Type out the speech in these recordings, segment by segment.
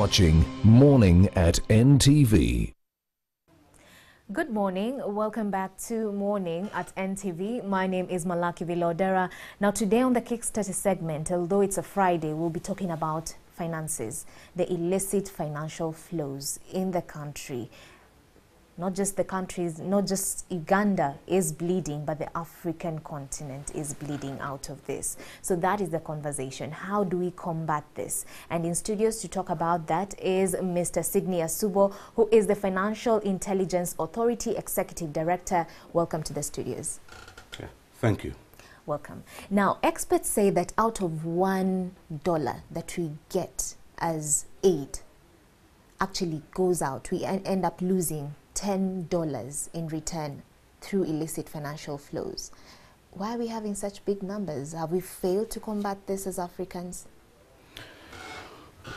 watching Morning at NTV. Good morning. Welcome back to Morning at NTV. My name is Malaki Vilodera. Now today on the Kickstarter segment, although it's a Friday, we'll be talking about finances, the illicit financial flows in the country. Not just the countries, not just Uganda is bleeding, but the African continent is bleeding out of this. So that is the conversation. How do we combat this? And in studios to talk about that is Mr. Signia Subo, who is the Financial Intelligence Authority Executive Director. Welcome to the studios. Yeah, thank you. Welcome. Now, experts say that out of $1 that we get as aid actually goes out, we end up losing $10 in return through illicit financial flows. Why are we having such big numbers? Have we failed to combat this as Africans?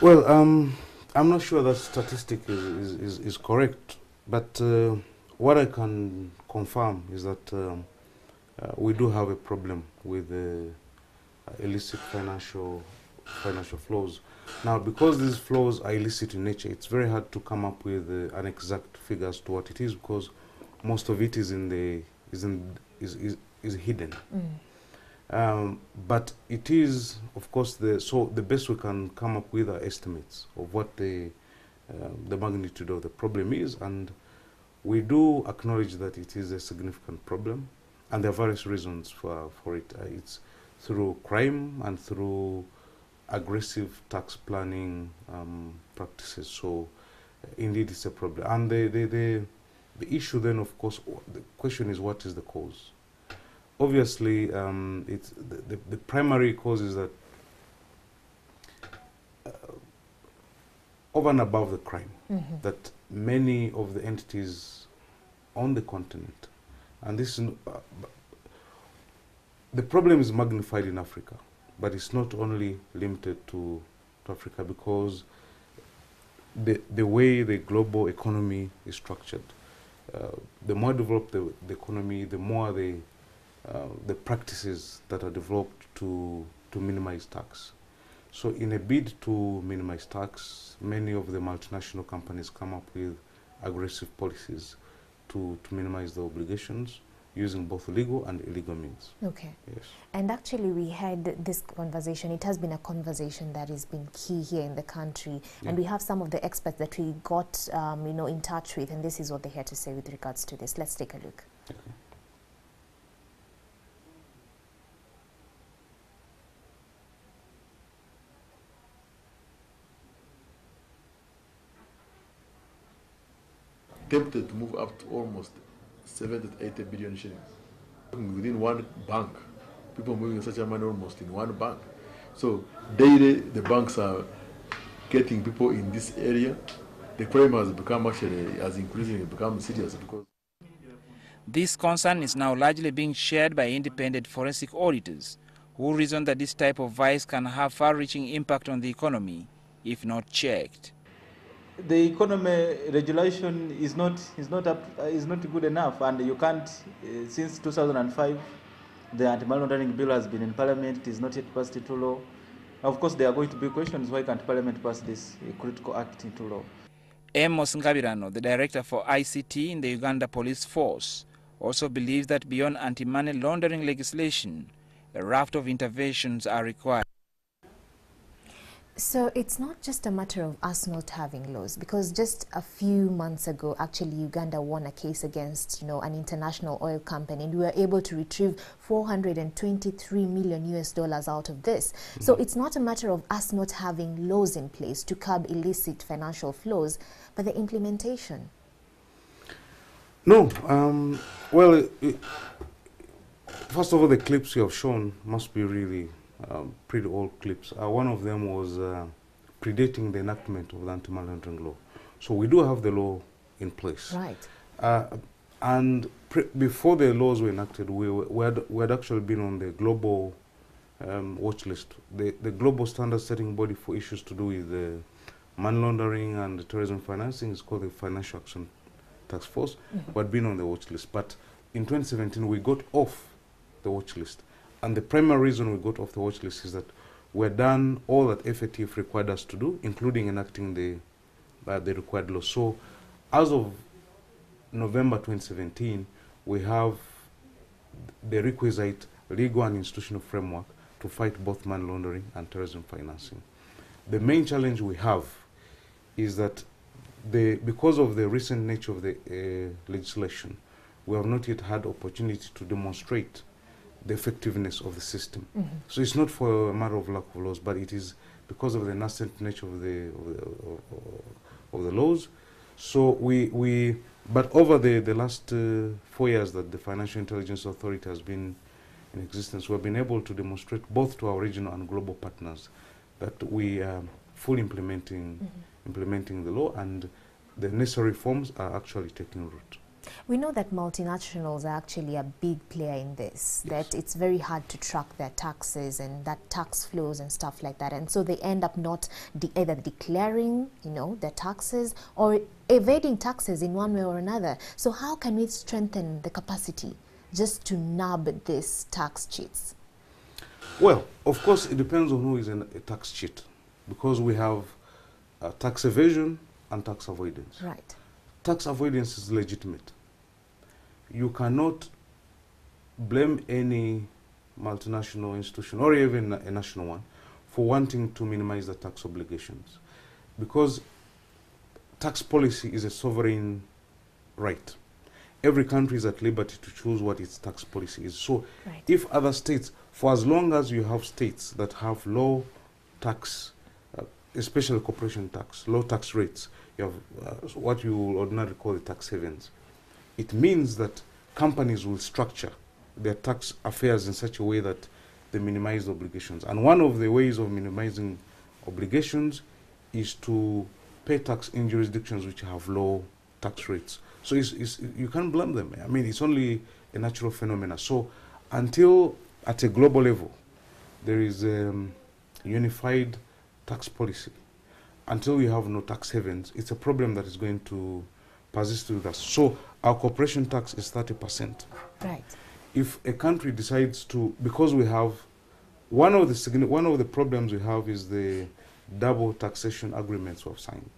Well, I'm not sure that statistic is correct, but what I can confirm is that we do have a problem with illicit financial flows. Now, because these flows are illicit in nature, it's very hard to come up with an exact figure as to what it is, because most of it is hidden. But it is, of course, the best we can come up with are estimates of what the magnitude of the problem is, and we do acknowledge that it is a significant problem, and there are various reasons for it. It's through crime and through aggressive tax planning practices. So indeed it's a problem, and the issue then, of course, the question is, what is the cause? Obviously it's the primary cause is that over and above the crime, that many of the entities on the continent, and this is the problem is magnified in Africa, but it's not only limited to Africa, because the way the global economy is structured, the more developed the economy, the more the practices that are developed to minimize tax. So in a bid to minimize tax, many of the multinational companies come up with aggressive policies to minimize the obligations, using both legal and illegal means. Okay. Yes. And actually we had this conversation. It has been a conversation that has been key here in the country. Yeah. And we have some of the experts that we got in touch with, and this is what they had to say with regards to this. Let's take a look. Okay. Tempted to move up to almost 70 to 80 billion shillings. Within one bank, people moving such a money almost in one bank. So daily the banks are getting people in this area. The crime has become increasingly become serious, because this concern is now largely being shared by independent forensic auditors, who reason that this type of vice can have far-reaching impact on the economy if not checked. The economy regulation is not good enough, and you can't. Since 2005, the anti-money laundering bill has been in Parliament. It is not yet passed into law. Of course, there are going to be questions: why can't Parliament pass this critical act into law? Amos Ngabirano, the director for ICT in the Uganda Police Force, also believes that beyond anti-money laundering legislation, a raft of interventions are required. So it's not just a matter of us not having laws, because just a few months ago, actually, Uganda won a case against, an international oil company, and we were able to retrieve $423 million out of this. So it's not a matter of us not having laws in place to curb illicit financial flows, but the implementation. No, well, first of all, the clips you have shown must be really pretty old clips. One of them was predating the enactment of the anti-money laundering law. So we do have the law in place. Right. And before the laws were enacted, we had actually been on the global watch list. The global standard setting body for issues to do with money laundering and terrorism financing is called the Financial Action Task Force. We had been on the watch list. But in 2017, we got off the watch list. And the primary reason we got off the watch list is that we're done all that FATF required us to do, including enacting the required law. So as of November 2017, we have the requisite legal and institutional framework to fight both money laundering and terrorism financing. The main challenge we have is that because of the recent nature of the legislation, we have not yet had opportunity to demonstrate the effectiveness of the system. So it's not for a matter of lack of laws, but it is because of the nascent nature of the laws. So but over the last 4 years that the Financial Intelligence Authority has been in existence, we have been able to demonstrate both to our regional and global partners that we are fully implementing the law, and the necessary reforms are actually taking root. We know that multinationals are actually a big player in this, Yes. that it's very hard to track their taxes and that tax flows and stuff like that. And so they end up not either declaring, their taxes or evading taxes in one way or another. So how can we strengthen the capacity just to nab these tax cheats? Well, of course, it depends on who is a tax cheat, because we have tax evasion and tax avoidance. Right. Tax avoidance is legitimate. You cannot blame any multinational institution or even a national one for wanting to minimize the tax obligations, because tax policy is a sovereign right. Every country is at liberty to choose what its tax policy is. So Right. if other states, for as long as you have states that have low tax, especially corporation tax, low tax rates, you have what you will ordinarily call the tax havens. It means that companies will structure their tax affairs in such a way that they minimize the obligations. And one of the ways of minimizing obligations is to pay tax in jurisdictions which have low tax rates. So you can't blame them. I mean, it's only a natural phenomenon. So until at a global level there is unified tax policy, until we have no tax havens, it's a problem that is going to persist with us. So our corporation tax is 30%. Right. If a country decides to, because we have one of the problems we have is the double taxation agreements we have signed.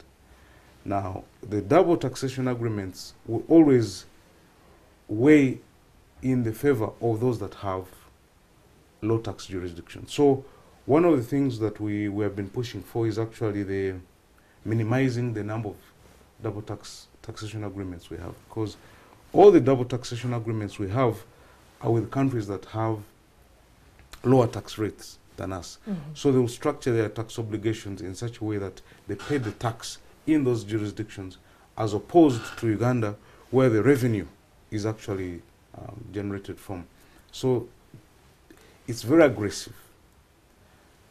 Now, the double taxation agreements will always weigh in the favor of those that have low tax jurisdictions. So one of the things that we have been pushing for is actually the minimizing the number of double taxation agreements we have, because all the double taxation agreements we have are with countries that have lower tax rates than us. So they will structure their tax obligations in such a way that they pay the tax in those jurisdictions, as opposed to Uganda, where the revenue is actually generated from. So it's very aggressive,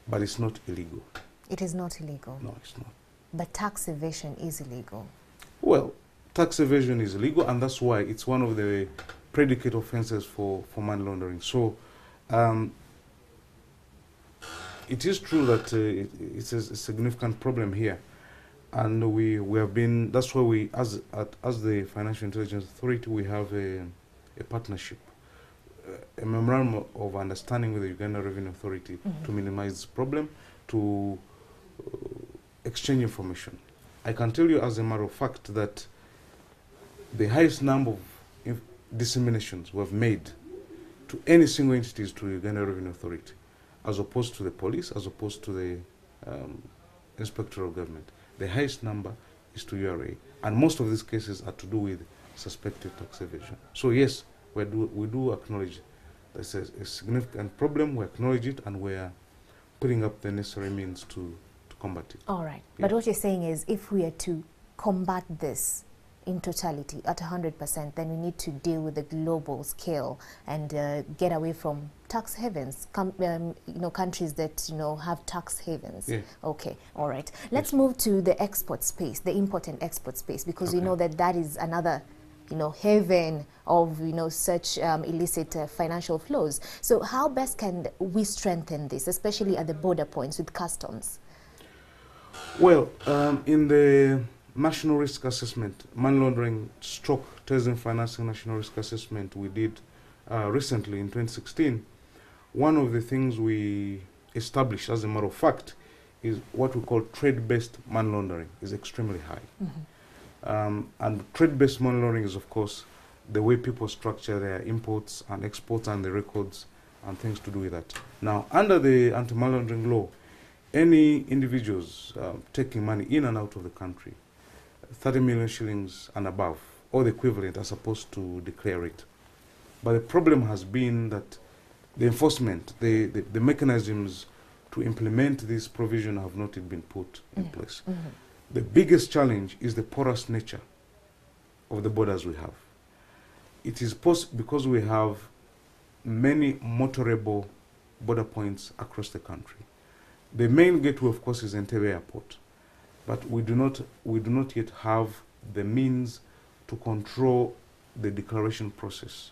but it's not illegal. It is not illegal. No, it's not. But tax evasion is illegal. Well, tax evasion is illegal, and that's why it's one of the predicate offenses for money laundering. So it is true that it's a significant problem here. And we have been, that's why we, as the Financial Intelligence Authority, we have a partnership, a memorandum of understanding with the Uganda Revenue Authority to minimize this problem, to exchange information. I can tell you as a matter of fact that the highest number of disseminations we have made to any single entity is to the Uganda Revenue Authority, as opposed to the police, as opposed to the Inspector of Government. The highest number is to URA, and most of these cases are to do with suspected tax evasion. So yes, we do acknowledge there's a significant problem. We acknowledge it, and we're putting up the necessary means to combat it. All right. Yeah. But what you're saying is, if we are to combat this in totality at 100%, then we need to deal with the global scale and get away from tax havens, countries that have tax havens. Yeah. Okay, all right. Let's move to the export space, the import and export space, because we know that is another haven of such illicit financial flows. So how best can we strengthen this, especially at the border points with customs? Well, in the National Risk Assessment, money laundering / terrorism financing national risk assessment we did recently in 2016, one of the things we established, as a matter of fact, is what we call trade-based money laundering is extremely high. And trade-based money laundering is, of course, the way people structure their imports and exports and the records and things to do with that. Now, under the anti-money laundering law, any individuals taking money in and out of the country, 30 million shillings and above, or the equivalent, are supposed to declare it. But the problem has been that the enforcement, the mechanisms to implement this provision have not yet been put in place. The biggest challenge is the porous nature of the borders we have. It is because we have many motorable border points across the country. The main gateway, of course, is Entebbe Airport, but we do not yet have the means to control the declaration process.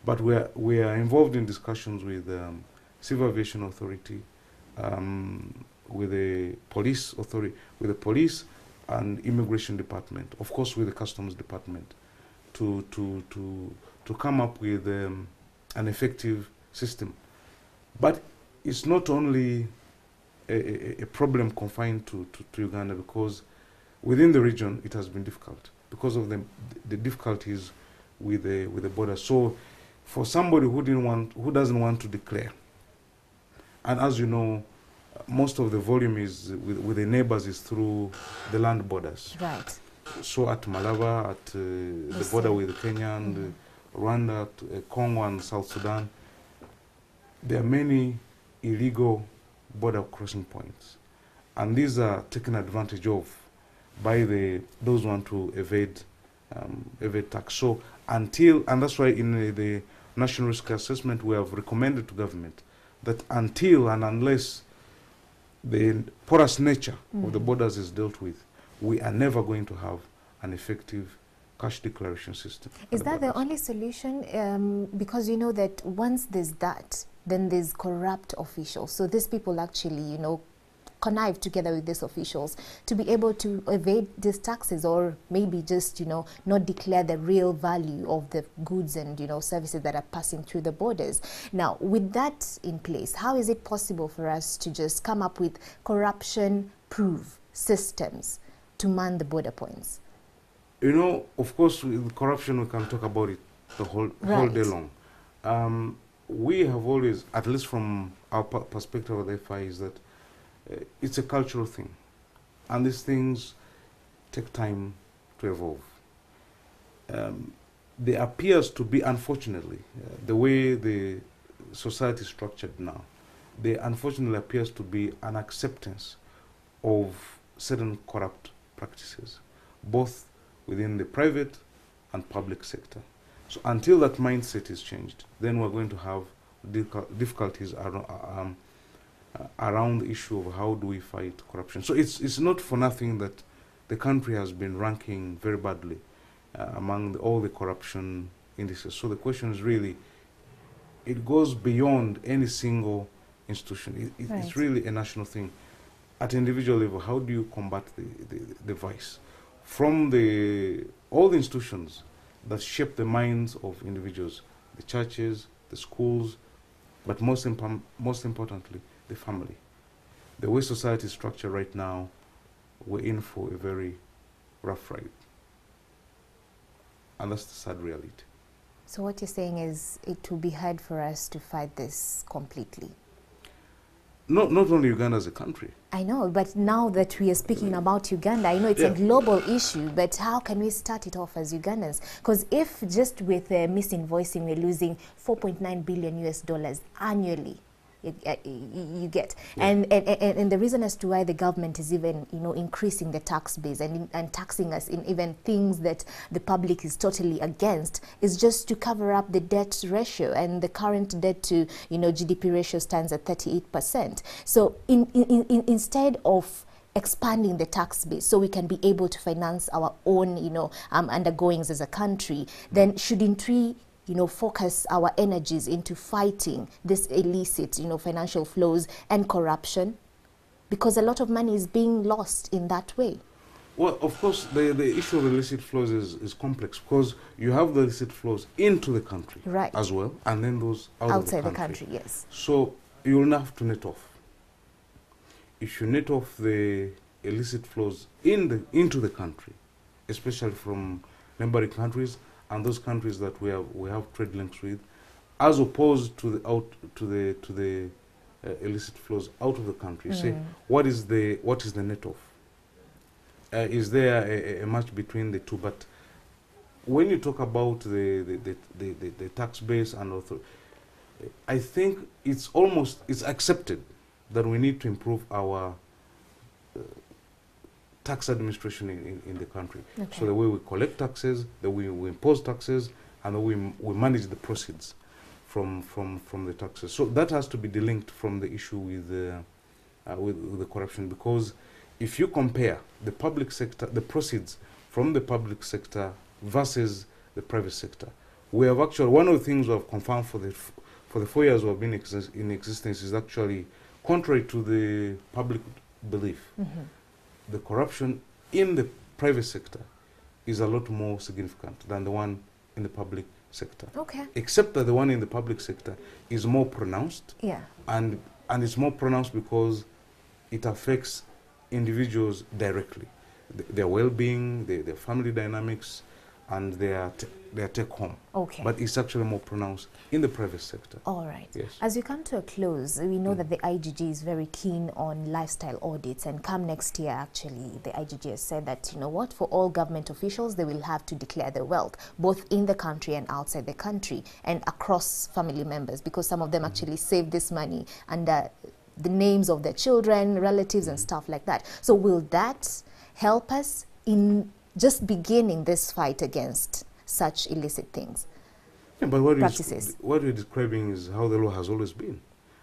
But we are involved in discussions with Civil Aviation Authority, with the police authority, with the police and Immigration Department, of course with the Customs Department, to come up with an effective system. But it's not only a problem confined to Uganda, because within the region it has been difficult because of the difficulties with the border. So for somebody who doesn't want to declare, and as you know, most of the volume is with the neighbors is through the land borders. Right. So at Malaba, at the border with Kenya and Rwanda, Congo and South Sudan, there are many illegal border crossing points, and these are taken advantage of by those who want to evade tax. So and that's why in the National Risk Assessment we have recommended to government that until and unless the porous nature of the borders is dealt with, we are never going to have an effective cash declaration system. Is that the only solution? Because you know that once there's that, then there's corrupt officials. So these people actually, you know, connive together with these officials to be able to evade these taxes, or maybe just, you know, not declare the real value of the goods and, you know, services that are passing through the borders. Now, with that in place, how is it possible for us to just come up with corruption-proof systems to man the border points? You know, of course, with corruption, we can talk about it the whole day long. We have always, at least from our perspective of the FI, is that it's a cultural thing. And these things take time to evolve. There appears to be, unfortunately, the way the society is structured now, there unfortunately appears to be an acceptance of certain corrupt practices, both within the private and public sector. So until that mindset is changed, then we're going to have difficulties around the issue of how do we fight corruption. So it's not for nothing that the country has been ranking very badly among all the corruption indices. So the question is really, it goes beyond any single institution. It's really a national thing. At individual level, how do you combat the vice? From all the institutions that shape the minds of individuals, the churches, the schools, but most importantly, the family. The way society is structured right now, we're in for a very rough ride. And that's the sad reality. So what you're saying is it will be hard for us to fight this completely? Not only Uganda as a country. I know, but now that we are speaking about Uganda, I know it's a global issue, but how can we start it off as Ugandans? Because if just with misinvoicing we're losing $4.9 billion annually, you get, and the reason as to why the government is even, you know, increasing the tax base and taxing us in even things that the public is totally against is just to cover up the debt ratio, and the current debt to, you know, GDP ratio stands at 38%. So instead of expanding the tax base so we can be able to finance our own, you know, undergoings as a country, then shouldn't we, you know, focus our energies into fighting this illicit, you know, financial flows and corruption? Because a lot of money is being lost in that way. Well, of course, the issue of illicit flows is complex, because you have the illicit flows into the country as well, and then those outside the country. Yes. So you will have to net off. if you net off the illicit flows into the country, especially from neighboring countries and those countries that we have trade links with, as opposed to the illicit flows out of the country, say what is the net off? Is there a match between the two? But when you talk about the tax base and also, I think it's accepted that we need to improve our tax administration in the country. Okay. So the way we collect taxes, the way we impose taxes, and the way we manage the proceeds from the taxes. So that has to be delinked from the issue with the corruption, because if you compare the public sector, the proceeds from the public sector versus the private sector, we have actually, one of the things we have confirmed for the 4 years we have been in existence is actually contrary to the public belief. The corruption in the private sector is a lot more significant than the one in the public sector. Okay. Except that the one in the public sector is more pronounced. Yeah. And it's more pronounced because it affects individuals directly. Their well-being, their family dynamics, and their take home. Okay. But it's actually more pronounced in the private sector. All right. Yes. As we come to a close, we know that the IGG is very keen on lifestyle audits, and come next year, actually, the IGG has said that, you know what, for all government officials, they will have to declare their wealth, both in the country and outside the country, and across family members, because some of them actually save this money under the names of their children, relatives, and stuff like that. So will that help us in just beginning this fight against such illicit things? Yeah, but what you're describing is how the law has always been.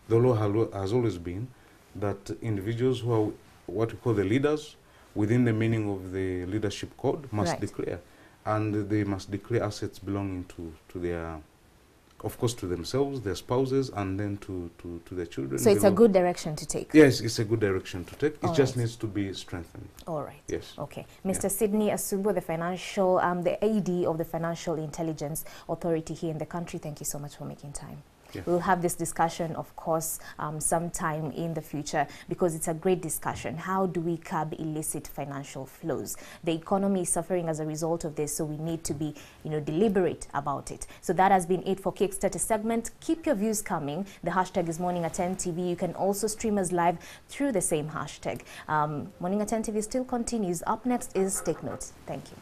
The law has always been that individuals who are what we call the leaders, within the meaning of the leadership code, must declare. And they must declare assets belonging to their, of course, to themselves, their spouses, and then to their children. So it's a good direction to take? Yes, it's a good direction to take. It just right. needs to be strengthened. All right. Yes. Okay. Mr. Sydney Asubo, the AD of the Financial Intelligence Authority here in the country, thank you so much for making time. Yeah. We'll have this discussion, of course, sometime in the future, because it's a great discussion. How do we curb illicit financial flows? The economy is suffering as a result of this, so we need to be, deliberate about it. So that has been it for Kickstarter segment. Keep your views coming. The hashtag is Morning at 10 TV. You can also stream us live through the same hashtag. Morning at 10 TV still continues. Up next is Take Notes. Thank you.